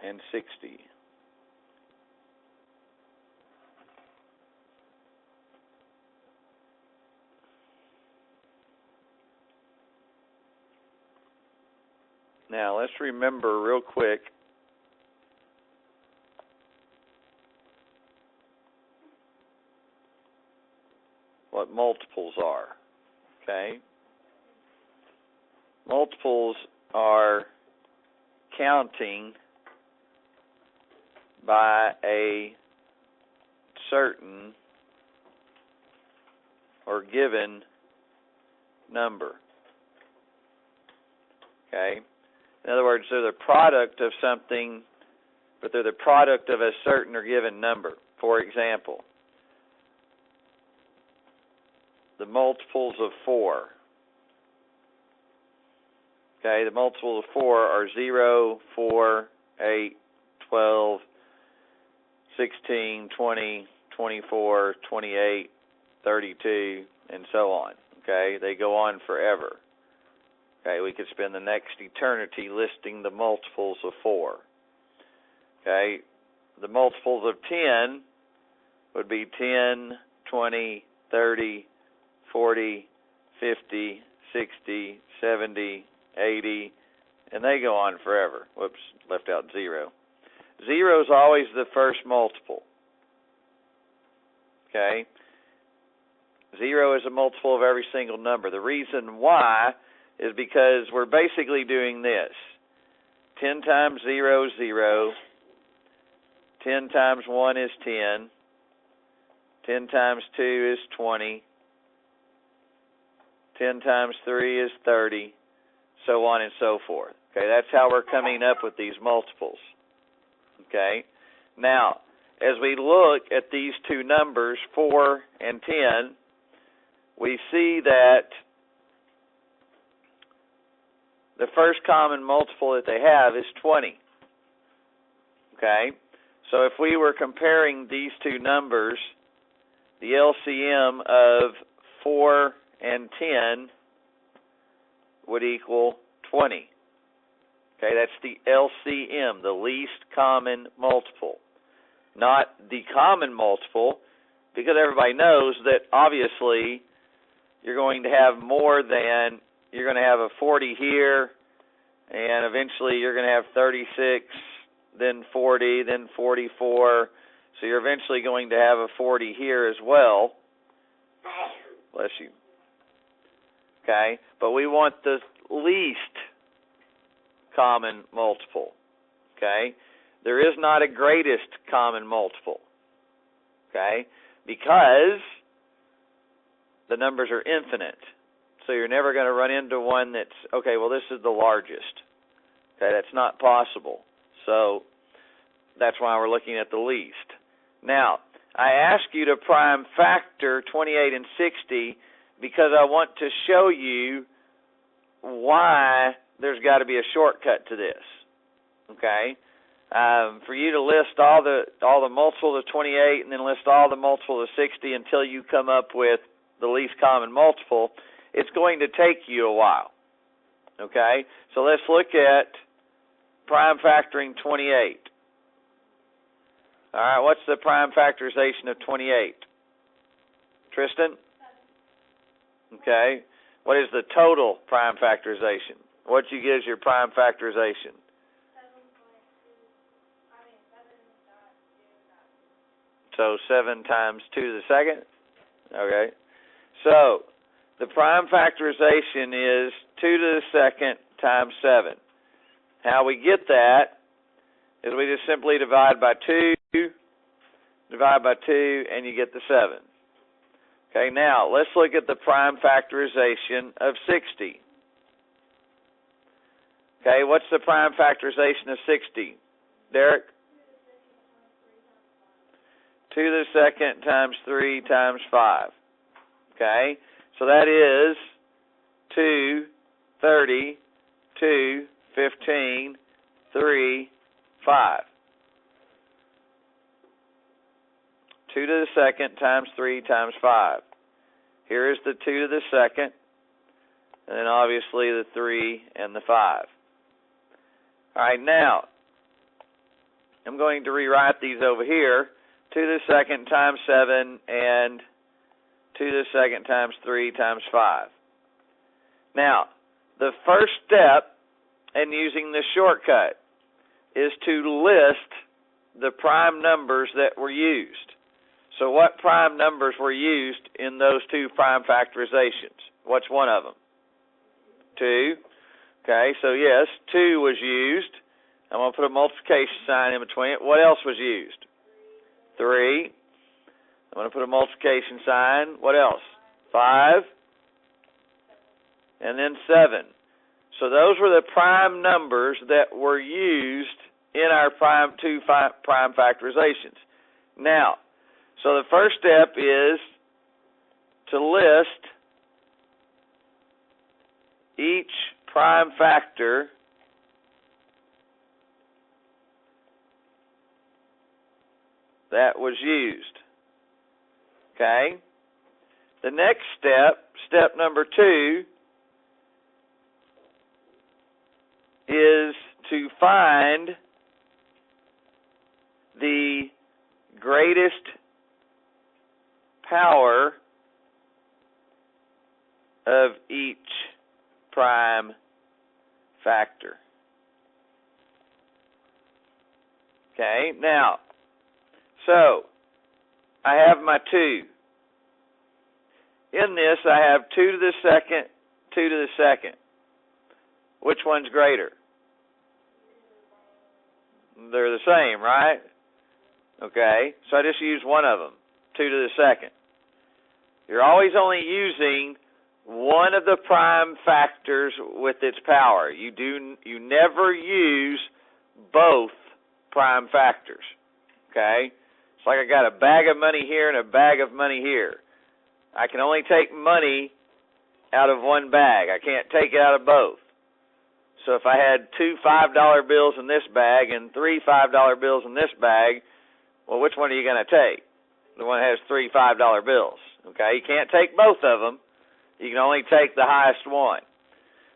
and 60. Now, let's remember real quick what multiples are, okay? Multiples are counting by a certain or given number, okay? In other words, they're the product of something, but they're the product of a certain or given number. For example, the multiples of 4. Okay, the multiples of 4 are 0, 4, 8, 12, 16, 20, 24, 28, 32, and so on. Okay, they go on forever. Okay, we could spend the next eternity listing the multiples of 4. Okay, the multiples of 10 would be 10, 20, 30, 40, 50, 60, 70, 80, and they go on forever. Whoops, left out 0. 0 is always the first multiple. Okay? 0 is a multiple of every single number. The reason why is because we're basically doing this. 10 times 0 is 0. 10 times 1 is 10. 10 times 2 is 20. 10 times 3 is 30. So on and so forth. Okay, that's how we're coming up with these multiples. Okay? Now, as we look at these two numbers, 4 and 10, we see that the first common multiple that they have is 20. Okay? So if we were comparing these two numbers, the LCM of 4 and 10 would equal 20. Okay, that's the LCM, the least common multiple. Not the common multiple, because everybody knows that obviously you're going to have more than, you're going to have a 40 here, and eventually you're going to have 36, then 40, then 44. So you're eventually going to have a 40 here as well. Bless you. Okay, but we want the least common multiple. Okay, there is not a greatest common multiple. Okay, because the numbers are infinite. So you're never going to run into one that's, okay, well, this is the largest. Okay, that's not possible. So that's why we're looking at the least. Now, I ask you to prime factor 28 and 60 because I want to show you why there's got to be a shortcut to this. Okay? For you to list all the multiples of 28 and then list all the multiples of 60 until you come up with the least common multiple, it's going to take you a while. Okay? So let's look at prime factoring 28. All right, what's the prime factorization of 28? Tristan? Okay. What is the total prime factorization? What you get as your prime factorization? 7.2. So 7 times 2 to the second? Okay. So the prime factorization is 2 to the second times 7. How we get that is we just simply divide by 2, and you get the 7. Okay, now let's look at the prime factorization of 60. Okay, what's the prime factorization of 60? Derek? 2 to the second times 3 times 5. Okay, so that is 2, 30, 2, 15, 3, 5. 2 to the second times 3 times 5. Here is the 2 to the second, and then obviously the 3 and the 5. All right, now, I'm going to rewrite these over here. 2 to the second times 7 and 2 to the second times 3 times 5. Now, the first step in using this shortcut is to list the prime numbers that were used. So what prime numbers were used in those two prime factorizations? What's one of them? 2. Okay, so yes, 2 was used. I'm going to put a multiplication sign in between it. What else was used? 3. I'm going to put a multiplication sign. What else? 5. And then 7. So those were the prime numbers that were used in our two prime factorizations. Now, so the first step is to list each prime factor that was used. Okay? The next step number 2, is to find the greatest power of each prime factor. Okay, now, so I have my 2. In this, I have 2 to the second, 2 to the second. Which one's greater? They're the same, right? Okay, so I just use one of them, 2 to the second. You're always only using one of the prime factors with its power. You never use both prime factors. Okay? It's like I got a bag of money here and a bag of money here. I can only take money out of one bag. I can't take it out of both. So if I had 2 $5 bills in this bag and 3 $5 bills in this bag, well, which one are you going to take? The one that has 3 $5 bills. Okay? You can't take both of them. You can only take the highest one.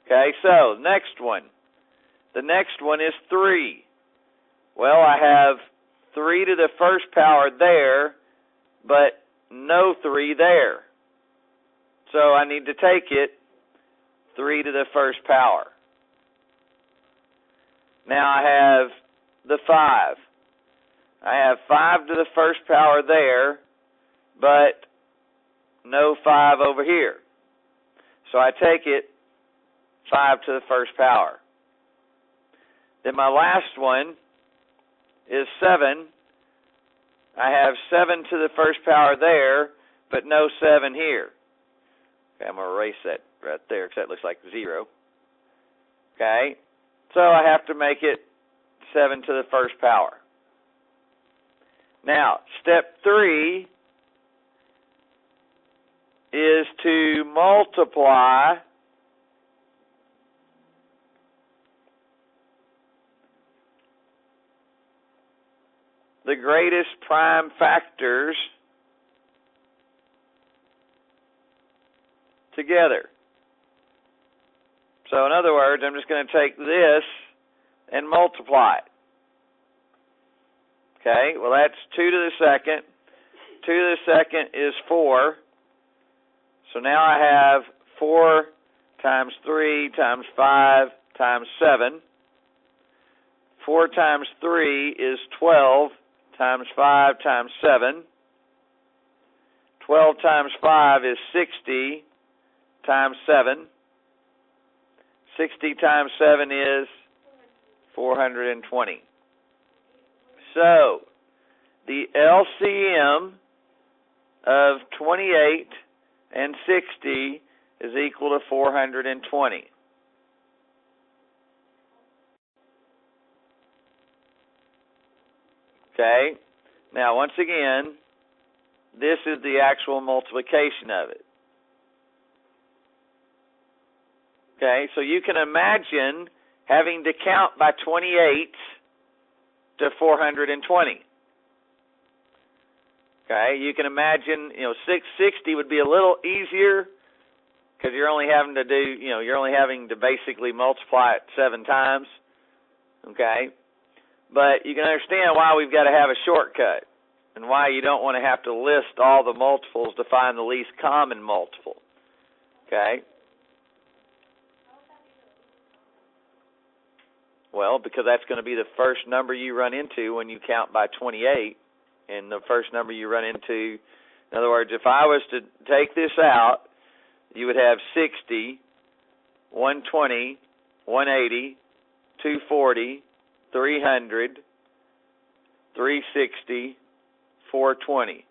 Okay, so next one. The next one is 3. Well, I have 3 to the first power there, but no 3 there. So I need to take it 3 to the first power. Now I have the 5. I have 5 to the first power there, but no 5 over here. So I take it 5 to the first power. Then my last one is 7. I have 7 to the first power there, but no 7 here. Okay, I'm going to erase that right there because that looks like 0. Okay, so I have to make it 7 to the first power. Now, step 3 is to multiply the greatest prime factors together. So in other words, I'm just going to take this and multiply it. Okay, well that's 2 to the second. 2 to the second is 4. So now I have 4 times 3 times 5 times 7. 4 times 3 is 12 times 5 times 7. 12 times 5 is 60 times 7. 60 times 7 is 420. So, the LCM of 28 and 60 is equal to 420. Okay, now once again, this is the actual multiplication of it. Okay, so you can imagine having to count by 28 to 420. Okay, you can imagine, 660 would be a little easier because you're only having to basically multiply it 7 times. Okay, But you can understand why we've got to have a shortcut and why you don't want to have to list all the multiples to find the least common multiple. Okay? Well, because that's going to be the first number you run into when you count by 28, and the first number you run into, in other words, if I was to take this out, you would have 60, 120, 180, 240, 300, 360, 420.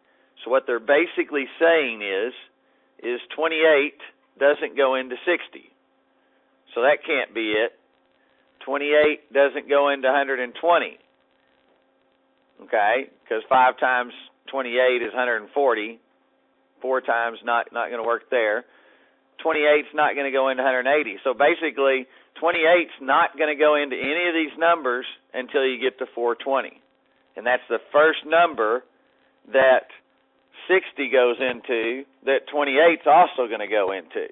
So what they're basically saying is 28 doesn't go into 60. So that can't be it. 28 doesn't go into 120. Okay? Because 5 times 28 is 140. 4 times not going to work there. 28's not going to go into 180. So basically, 28's not going to go into any of these numbers until you get to 420. And that's the first number that 60 goes into that 28's also going to go into.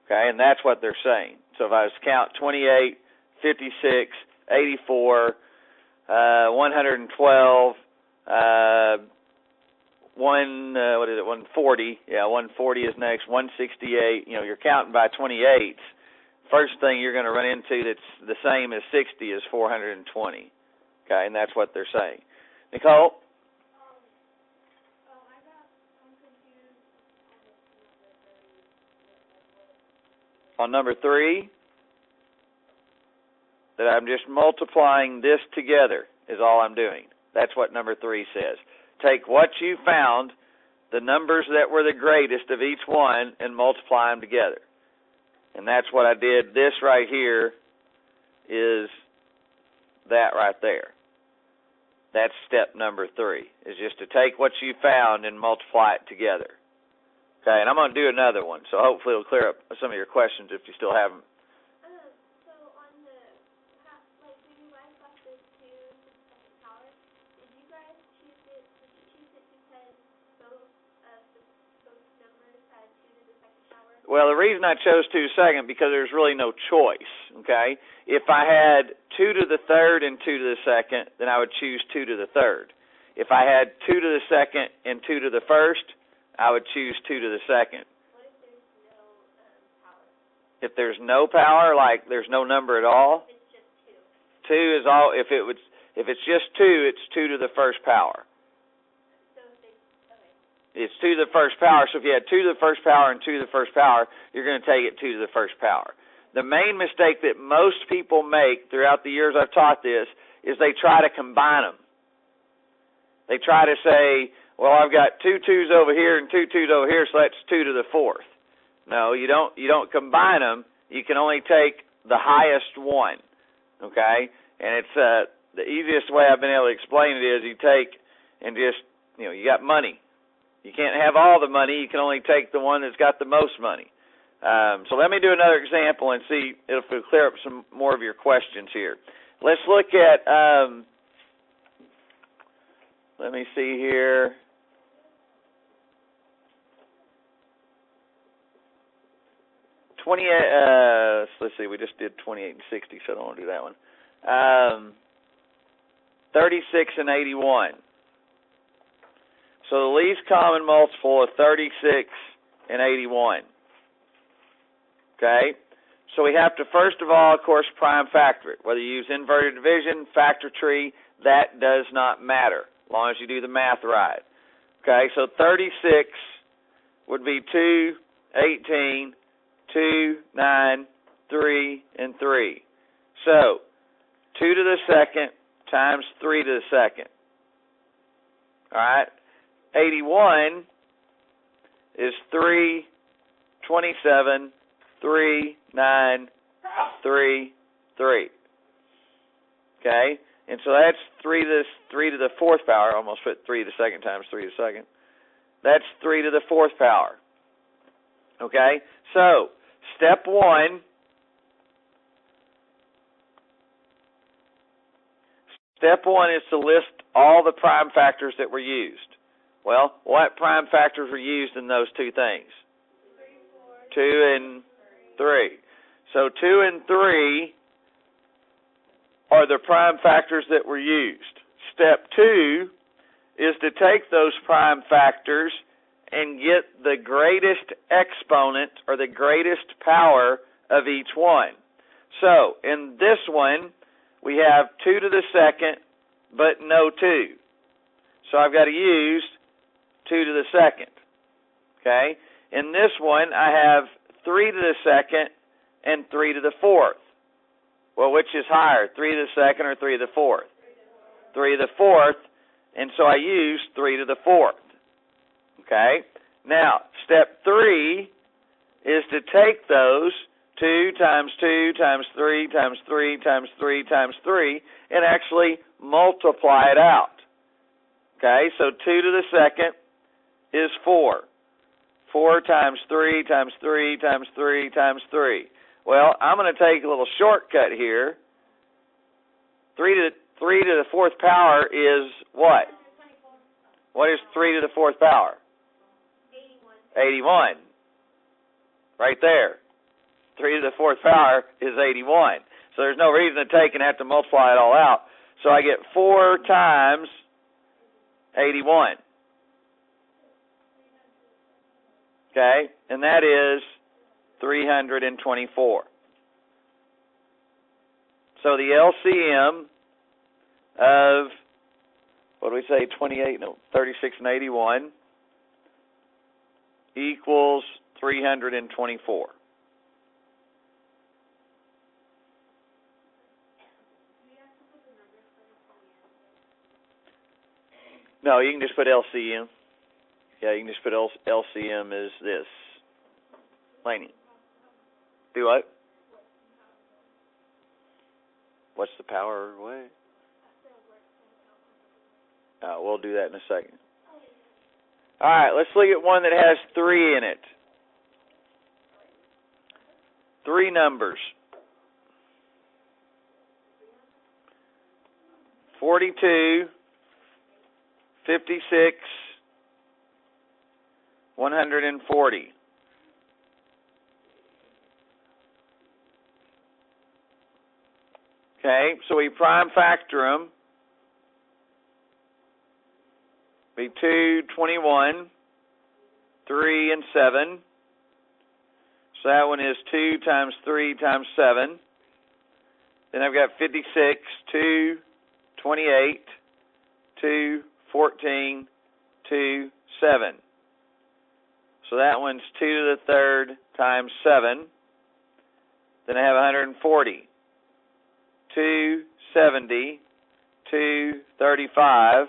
Okay? And that's what they're saying. So if I was to count 28, 56, 84, 112, 140. Yeah, 140 is next. 168. You're counting by 28s. First thing you're going to run into that's the same as 60 is 420. Okay, and that's what they're saying. Nicole? On number 3, that I'm just multiplying this together is all I'm doing. That's what number 3 says. Take what you found, the numbers that were the greatest of each one, and multiply them together. And that's what I did. This right here is that right there. That's step number 3, is just to take what you found and multiply it together. Okay, and I'm going to do another one, so hopefully it'll clear up some of your questions if you still have them. So on the, like when you guys got this to the second power, did you guys choose it because both numbers had 2 to the second power? Well, the reason I chose 2 to the second, because there's really no choice, okay? If I had 2 to the third and 2 to the second, then I would choose 2 to the third. If I had 2 to the second and 2 to the first, I would choose 2 to the second. What if there's no power? If there's no power, like there's no number at all? If it's just 2. 2 is all. If it's just 2, it's 2 to the first power. So okay. It's 2 to the first power. So if you had 2 to the first power and 2 to the first power, you're going to take it 2 to the first power. The main mistake that most people make throughout the years I've taught this is they try to combine them. They try to say, well, I've got 2 2's over here and 2 2's over here, so that's 2 to the fourth. No, you don't combine them. You can only take the highest one, okay? And it's the easiest way I've been able to explain it is you take and just, you got money. You can't have all the money. You can only take the one that's got the most money. So let me do another example and see if it'll clear up some more of your questions here. Let's look at, let me see here. Let's see, we just did 28 and 60, so I don't want to do that one. 36 and 81. So the least common multiple of 36 and 81. Okay? So we have to, first of all, of course, prime factor it. Whether you use inverted division, factor tree, that does not matter, as long as you do the math right. Okay, so 36 would be 2, 18, 2, 9, 3, and 3. So 2 to the second times 3 to the second. All right? 81 is 3, 27, 3, 9, 3, 3. Okay? And so that's 3 to the fourth power. I almost put 3 to the second times 3 to the second. That's 3 to the fourth power. Okay? So, step 1. Step 1 is to list all the prime factors that were used. Well, what prime factors were used in those two things? 2 and 3. So 2 and 3 are the prime factors that were used. Step 2 is to take those prime factors and get the greatest exponent or the greatest power of each one. So, in this one, we have 2 to the second, but no 2. So I've got to use 2 to the second. Okay? In this one, I have 3 to the second and 3 to the fourth. Well, which is higher, 3 to the second or 3 to the fourth? 3 to the fourth, and so I use 3 to the fourth. Okay? Now, step 3 is to take those 2 times 2 times 3 times 3 times 3 times 3 and actually multiply it out. Okay? So 2 to the second is 4. 4 times 3 times 3 times 3 times 3. Well, I'm going to take a little shortcut here. 3 to the fourth power is what? What is 3 to the fourth power? 81. Right there. 3 to the fourth power is 81. So there's no reason to take and have to multiply it all out. So I get 4 times 81. Okay? And that is 324. So the LCM of, what do we say, 36 and 81 equals 324. No, you can just put LCM. Yeah, you can just put LCM as this. Laney. Do what? What's the power way? We'll do that in a second. All right, let's look at one that has 3 in it. 3 numbers. 42, 56, 140. Okay, so we prime factor them. Be 2, 21, 3, and 7. So that one is 2 times 3 times 7. Then I've got 56, 2, 28, 2, 14, 2, 7. So that one's 2 to the third times 7. Then I have 140. 270, 235,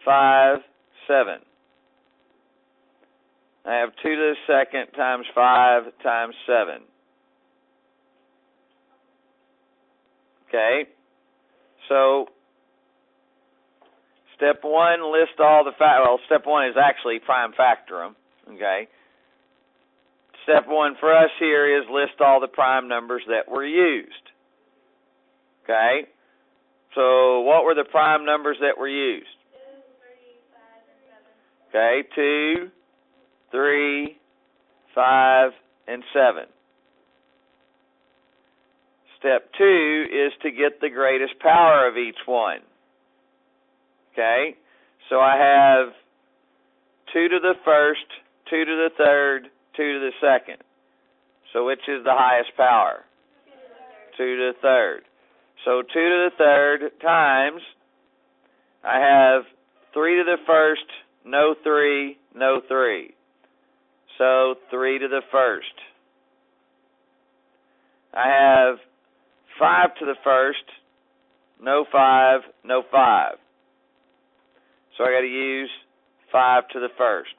5, 7. I have 2 to the second times 5 times 7. Okay? So, step 1, list all the step 1 is actually prime factor them. Okay? Step 1 for us here is list all the prime numbers that were used. Okay? So, what were the prime numbers that were used? 2, 3, 5, and 7. Okay, 2, 3, 5, and 7. Step 2 is to get the greatest power of each one. Okay? So I have 2 to the first, 2 to the third, 2 to the second. So which is the highest power? 2 to the third. So 2 to the third times, I have 3 to the first, no 3, no 3. So 3 to the first. I have 5 to the first, no 5, no 5. So I got to use 5 to the first.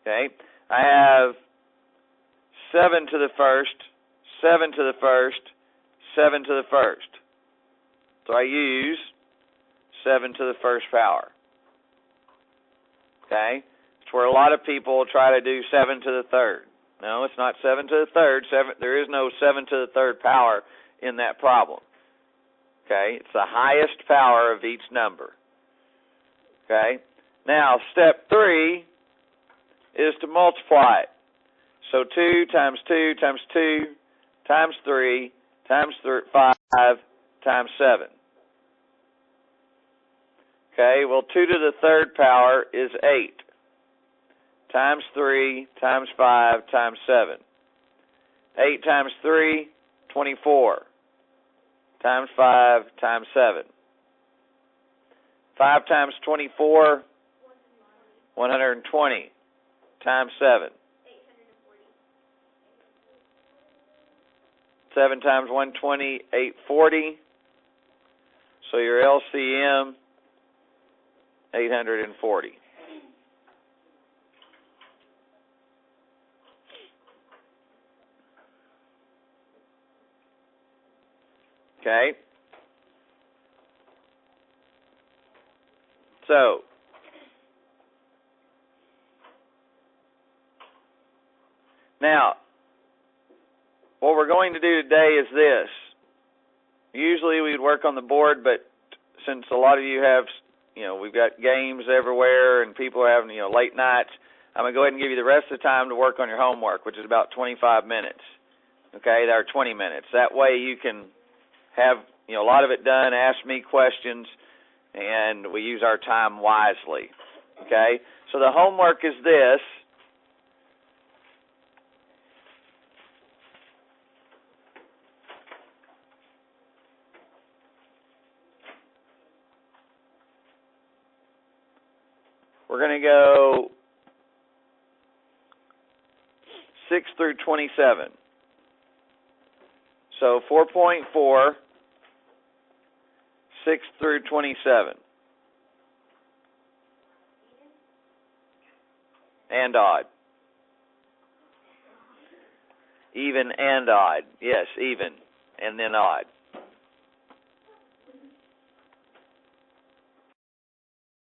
Okay? I have 7 to the first, 7 to the first, 7 to the first. So I use 7 to the first power. Okay? It's where a lot of people try to do 7 to the third. No, it's not 7 to the third. There is no 7 to the third power in that problem. Okay? It's the highest power of each number. Okay? Now, step 3 is to multiply it. So 2 times 2 times 2 times 3 times 5 times 7. Okay, well, 2 to the third power is 8 times 3 times 5 times 7. 8 times 3, 24, times 5 times 7. 5 times 24, 120, times 7. 7 times 120, 840. So your LCM, 840. Okay? So, now, what we're going to do today is this. Usually we'd work on the board, but since a lot of you have, we've got games everywhere and people are having, late nights, I'm going to go ahead and give you the rest of the time to work on your homework, which is about 25 minutes. Okay, there are 20 minutes. That way you can have, a lot of it done, ask me questions, and we use our time wisely. Okay, so the homework is this. We're going to go 6 through 27. So 4.4, 6 through 27. And odd. Even and odd. Yes, even. And then odd.